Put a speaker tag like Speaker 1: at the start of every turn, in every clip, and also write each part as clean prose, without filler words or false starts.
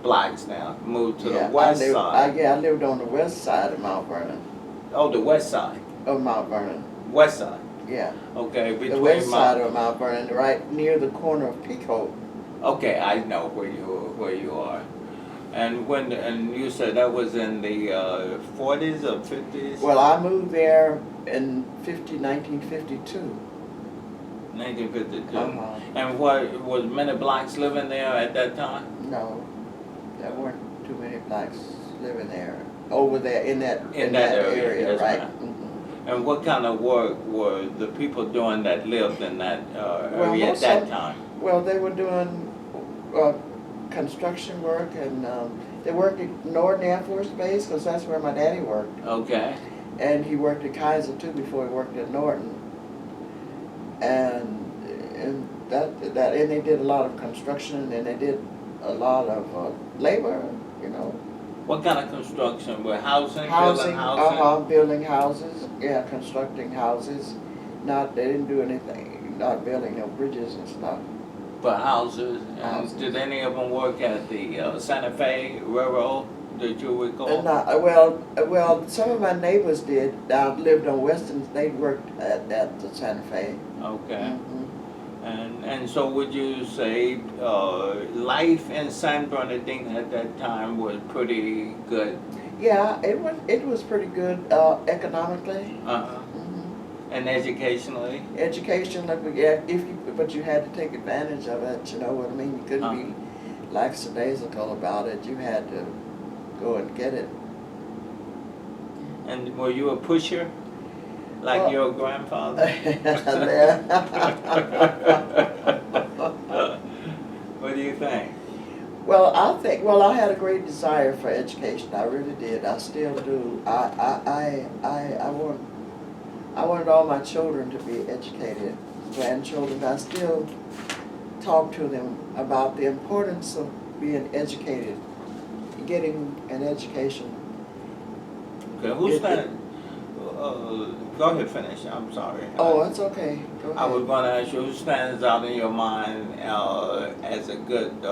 Speaker 1: blacks now, moved to the
Speaker 2: Yeah,
Speaker 1: west side.
Speaker 2: I lived on the west side of Mount Vernon.
Speaker 1: Oh, the west side.
Speaker 2: Of Mount Vernon.
Speaker 1: West side.
Speaker 2: Yeah.
Speaker 1: Okay,
Speaker 2: The
Speaker 1: between
Speaker 2: west side
Speaker 1: Mount.
Speaker 2: of Mount Vernon, right near the corner of Pico.
Speaker 1: Okay, I know where you are. And you said that was in the 40s or 50s?
Speaker 2: Well, I moved there in 1952.
Speaker 1: 1952.
Speaker 2: Uh-huh.
Speaker 1: And what was many blacks living there at that time?
Speaker 2: No, there weren't too many blacks living there. Over there in that area,
Speaker 1: yes,
Speaker 2: right?
Speaker 1: ma'am.
Speaker 2: Mm-hmm.
Speaker 1: And what kind of work were the people doing that lived in that area at that time?
Speaker 2: Well, they were doing construction work, and they worked at Norton Air Force Base because that's where my daddy worked.
Speaker 1: Okay.
Speaker 2: And he worked at Kaiser too before he worked at Norton. And and they did a lot of construction, and they did a lot of labor, you know.
Speaker 1: What kind of construction? Were building housing?
Speaker 2: Building houses, yeah, constructing houses. They didn't do anything, not building no bridges and stuff.
Speaker 1: For houses. And did any of them work at the Santa Fe Railroad, that you recall?
Speaker 2: Well, some of my neighbors did. I lived on Western. They worked at the Santa Fe.
Speaker 1: Okay.
Speaker 2: Mm-hmm.
Speaker 1: And so would you say life in San Bernardino at that time was pretty good?
Speaker 2: Yeah, it was pretty good economically.
Speaker 1: Uh-huh.
Speaker 2: Mm-hmm.
Speaker 1: And educationally?
Speaker 2: Educationally, yeah, but you had to take advantage of it, you know what I mean? You couldn't be lackadaisical about it. You had to go and get it.
Speaker 1: And were you a pusher? Like your grandfather? What do you think?
Speaker 2: Well, I had a great desire for education. I really did. I still do. I wanted all my children to be educated, grandchildren. I still talk to them about the importance of being educated, getting an education.
Speaker 1: Okay, who's that? Go ahead, finish. I'm sorry.
Speaker 2: Oh, that's okay. Go ahead.
Speaker 1: I was going to ask you, who stands out in your mind as a good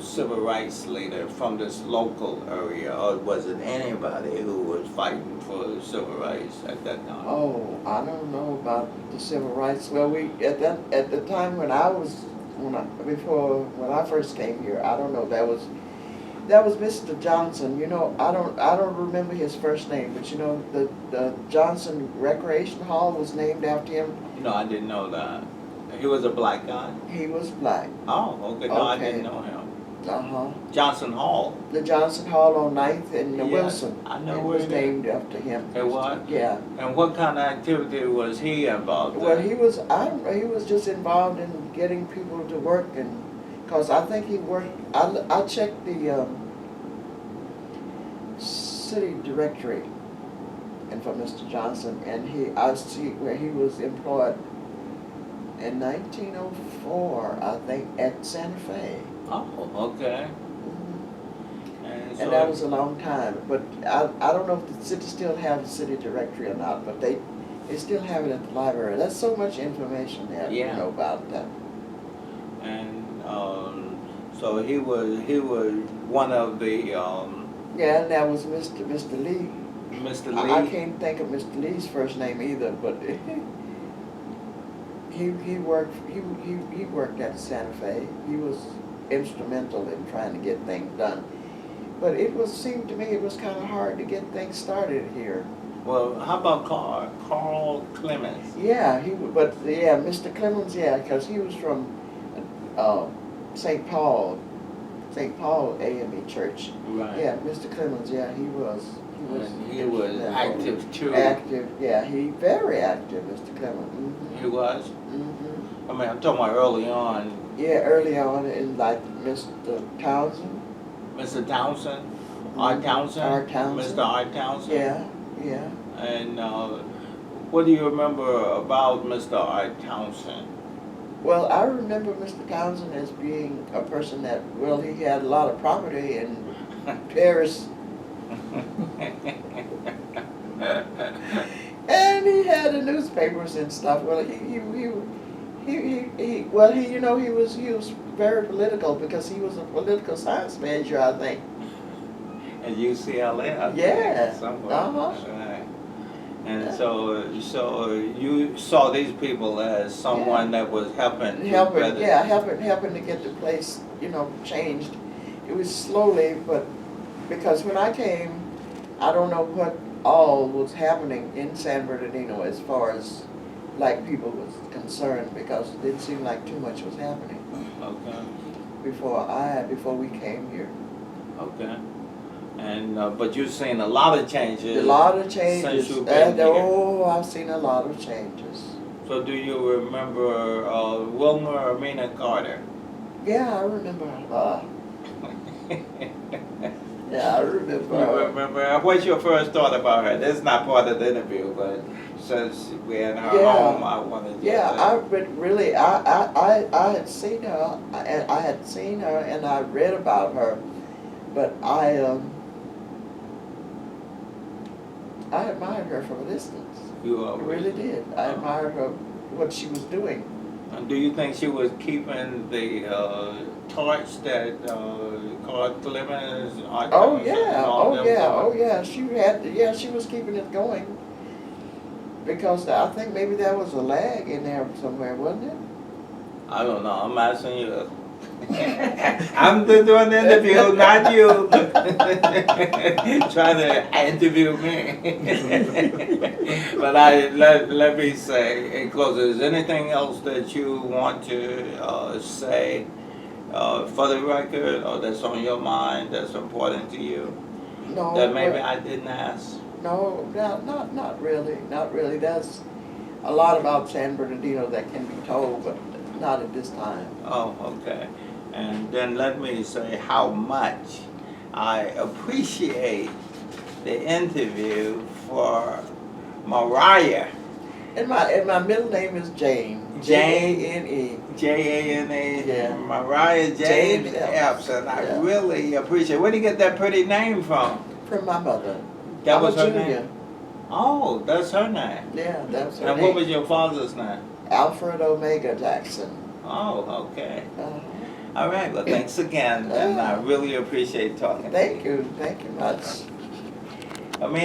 Speaker 1: civil rights leader from this local area, or was it anybody who was fighting for civil rights at that time?
Speaker 2: Oh, I don't know about the civil rights. Well, at the time when I first came here, I don't know. That was Mr. Johnson. You know, I don't remember his first name, but you know, the Johnson Recreation Hall was named after him.
Speaker 1: No, I didn't know that. He was a black guy?
Speaker 2: He was black.
Speaker 1: Oh, okay. No, I didn't know him.
Speaker 2: Uh-huh.
Speaker 1: Johnson Hall?
Speaker 2: The Johnson Hall on 9th and Wilson.
Speaker 1: I know
Speaker 2: it
Speaker 1: where
Speaker 2: was named after him.
Speaker 1: It was?
Speaker 2: Yeah.
Speaker 1: And what kind of activity was he involved in?
Speaker 2: Well, he was just involved in getting people to work, and because I think he worked. I checked the city directory, and for Mr. Johnson, and I see where he was employed in 1904, I think, at Santa Fe.
Speaker 1: Oh, okay.
Speaker 2: Mm-hmm.
Speaker 1: And
Speaker 2: And that was a long time, but I don't know if the city still have a city directory or not, but they still have it at the library. There's so much information there, you know, about that.
Speaker 1: And so he was one of the
Speaker 2: yeah, and that was Mr. Lee.
Speaker 1: Mr. Lee.
Speaker 2: I can't think of Mr. Lee's first name either, but he worked at Santa Fe. He was instrumental in trying to get things done. But seemed to me it was kind of hard to get things started here.
Speaker 1: Well, how about Carl Clemens?
Speaker 2: Yeah, Mr. Clemens, yeah, because he was from St. Paul AME Church.
Speaker 1: Right.
Speaker 2: Yeah, Mr. Clemens, yeah, he was.
Speaker 1: He was active too.
Speaker 2: Active, yeah, very active, Mr. Clemens. Mm-hmm.
Speaker 1: He was?
Speaker 2: Mm-hmm.
Speaker 1: I mean, I'm talking about early on.
Speaker 2: Yeah, early on, in like Mr. Townsend.
Speaker 1: Mr. Townsend? R. Townsend?
Speaker 2: R. Townsend.
Speaker 1: Mr. R. Townsend?
Speaker 2: Yeah, yeah.
Speaker 1: And what do you remember about Mr. R. Townsend?
Speaker 2: Well, I remember Mr. Townsend as being a person that, well, he had a lot of property in Paris. And he had the newspapers and stuff. Well, he Well, you know, he was very political because he was a political science major, I think.
Speaker 1: At UCLA, I think,
Speaker 2: Yeah.
Speaker 1: somewhere.
Speaker 2: Uh-huh.
Speaker 1: Right. And
Speaker 2: Yeah.
Speaker 1: so you saw these people as someone that was helping to better-
Speaker 2: Helping to get the place, you know, changed. It was slowly, but because when I came, I don't know what all was happening in San Bernardino as far as black people was concerned, because it didn't seem like too much was happening
Speaker 1: Okay,
Speaker 2: before we came here.
Speaker 1: okay. And, but you've seen a lot of changes.
Speaker 2: A lot of changes.
Speaker 1: Since you've been here.
Speaker 2: Oh, I've seen a lot of changes.
Speaker 1: So do you remember Wilma or Mina Carter?
Speaker 2: Yeah, I remember. Yeah, I remember.
Speaker 1: You remember? What's your first thought about her? This is not part of the interview, but since we're in her
Speaker 2: Yeah.
Speaker 1: home, I wanted to.
Speaker 2: I had seen her, and I had seen her, and I read about her, but I admired her from a distance.
Speaker 1: You
Speaker 2: I really did. I admired her, what she was doing.
Speaker 1: And do you think she was keeping the torch that Claude Clemens?
Speaker 2: Oh yeah. She was keeping it going. Because I think maybe there was a lag in there somewhere, wasn't it?
Speaker 1: I don't know. I'm asking you. I'm doing the interview, not you. Trying to interview me. But let me say in closing, is there anything else that you want to say for the record, or that's on your mind, that's important to you,
Speaker 2: No.
Speaker 1: that maybe I didn't ask?
Speaker 2: No, not really. Not really. There's a lot about San Bernardino that can be told, but not at this time.
Speaker 1: Oh, okay. And then let me say how much I appreciate the interview for Moriah.
Speaker 2: And my middle name is Jane.
Speaker 1: Jane.
Speaker 2: Jane.
Speaker 1: Jane.
Speaker 2: Yeah.
Speaker 1: Mariah James
Speaker 2: Jane
Speaker 1: Epps, and I
Speaker 2: Yeah.
Speaker 1: really appreciate. Where did you get that pretty name from?
Speaker 2: From my mother.
Speaker 1: That
Speaker 2: I'm
Speaker 1: was
Speaker 2: a
Speaker 1: her
Speaker 2: junior.
Speaker 1: name. Oh, that's her name.
Speaker 2: Yeah, that's her
Speaker 1: And
Speaker 2: name.
Speaker 1: what was your father's name?
Speaker 2: Alfred Omega Jackson.
Speaker 1: Oh, okay.
Speaker 2: Uh,
Speaker 1: All right. Well, thanks again, and I really appreciate talking. to
Speaker 2: Thank you much.
Speaker 1: I mean.